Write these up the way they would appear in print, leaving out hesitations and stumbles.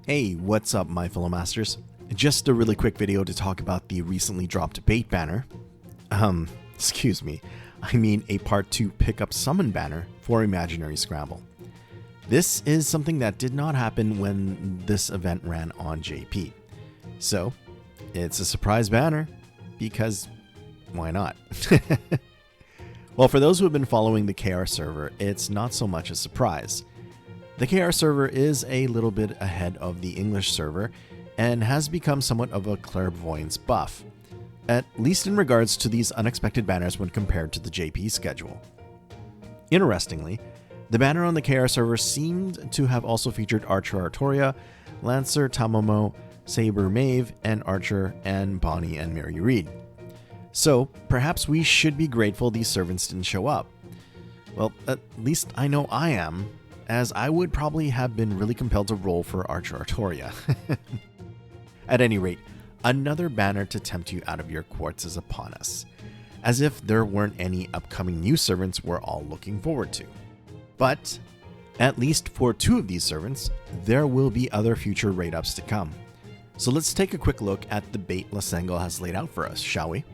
Hey, what's up my fellow masters? Just a really quick video to talk about the recently dropped bait banner. Excuse me, I mean a part 2 pickup summon banner for Imaginary Scramble. This is something that did not happen when this event ran on JP. So, it's a surprise banner, because why not? Well, for those who have been following the KR server, it's not so much a surprise. The KR server is a little bit ahead of the English server and has become somewhat of a clairvoyance buff, at least in regards to these unexpected banners when compared to the JP schedule. Interestingly, the banner on the KR server seemed to have also featured Archer Artoria, Lancer Tamomo, Saber Maeve, and Archer and Bonnie and Mary Reed. So perhaps we should be grateful these servants didn't show up. Well, at least I know I am, as I would probably have been really compelled to roll for Archer Artoria. At any rate, another banner to tempt you out of your quartz is upon us, as if there weren't any upcoming new servants we're all looking forward to. But, at least for 2 of these servants, there will be other future raid ups to come. So let's take a quick look at the bait Lasengo has laid out for us, shall we?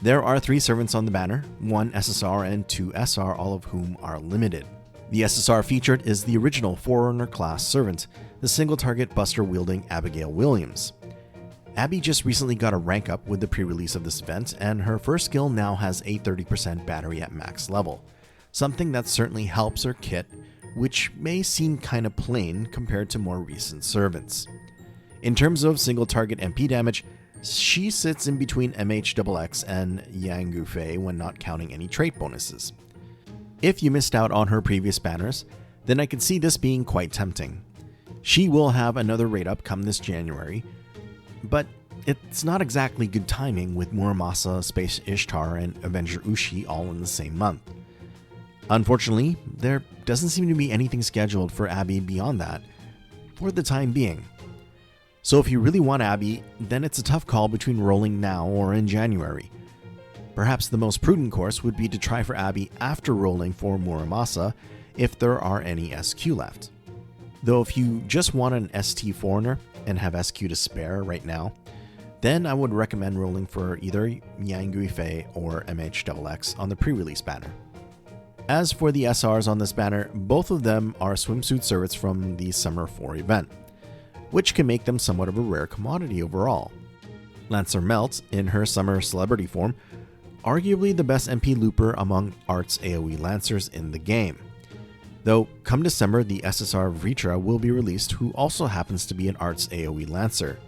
There are 3 servants on the banner, 1 SSR and 2 SR, all of whom are limited. The SSR featured is the original Forerunner class servant, the single target buster wielding Abigail Williams. Abby just recently got a rank up with the pre-release of this event, and her first skill now has a 30% battery at max level, something that certainly helps her kit, which may seem kinda plain compared to more recent servants. In terms of single target MP damage, she sits in between MHXX and Yang Gufei when not counting any trait bonuses. If you missed out on her previous banners, then I could see this being quite tempting. She will have another raid up come this January, but it's not exactly good timing with Muramasa, Space Ishtar, and Avenger Ushi all in the same month. Unfortunately, there doesn't seem to be anything scheduled for Abby beyond that, for the time being. So if you really want Abby, then it's a tough call between rolling now or in January. Perhaps the most prudent course would be to try for Abby after rolling for Muramasa if there are any SQ left. Though if you just want an ST Foreigner and have SQ to spare right now, then I would recommend rolling for either Yang Guifei or MHXX on the pre-release banner. As for the SRs on this banner, both of them are swimsuit servants from the Summer 4 event, which can make them somewhat of a rare commodity overall. Lancer Melt, in her Summer Celebrity form, arguably the best MP looper among Art's AoE Lancers in the game. Though, come December, the SSR Vritra will be released, who also happens to be an Art's AoE Lancer.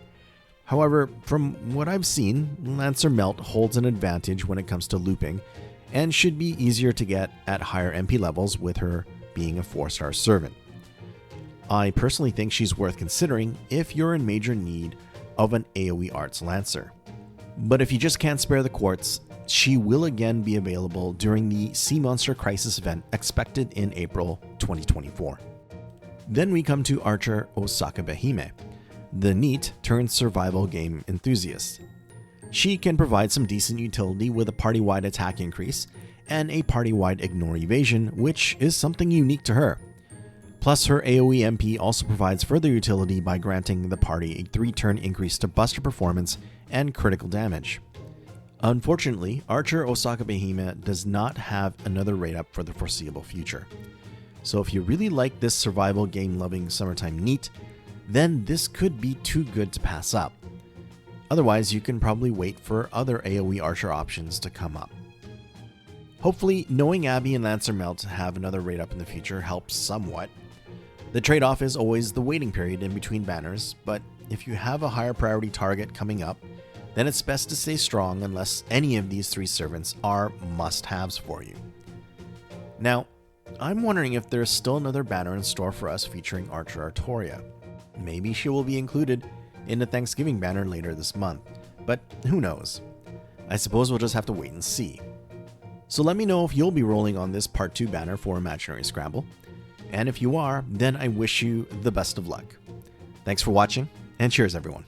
However, from what I've seen, Lancer Melt holds an advantage when it comes to looping, and should be easier to get at higher MP levels with her being a 4-star servant. I personally think she's worth considering if you're in major need of an AoE Arts Lancer. But if you just can't spare the quartz, she will again be available during the Sea Monster Crisis event expected in April 2024. Then we come to Archer Osaka Behime, the neat turned survival game enthusiast. She can provide some decent utility with a party-wide attack increase and a party-wide ignore evasion, which is something unique to her. Plus, her AoE MP also provides further utility by granting the party a 3-turn increase to buster performance and critical damage. Unfortunately, Archer Osaka Behime does not have another raid up for the foreseeable future. So if you really like this survival game loving summertime neat, then this could be too good to pass up. Otherwise, you can probably wait for other AoE Archer options to come up. Hopefully, knowing Abby and Lancer Melt have another raid up in the future helps somewhat. The trade-off is always the waiting period in between banners, but if you have a higher priority target coming up, then it's best to stay strong unless any of these 3 servants are must-haves for you. Now, I'm wondering if there's still another banner in store for us featuring Archer Artoria. Maybe she will be included in the Thanksgiving banner later this month, but who knows? I suppose we'll just have to wait and see. So let me know if you'll be rolling on this Part 2 banner for Imaginary Scramble, and if you are, then I wish you the best of luck. Thanks for watching, and cheers everyone.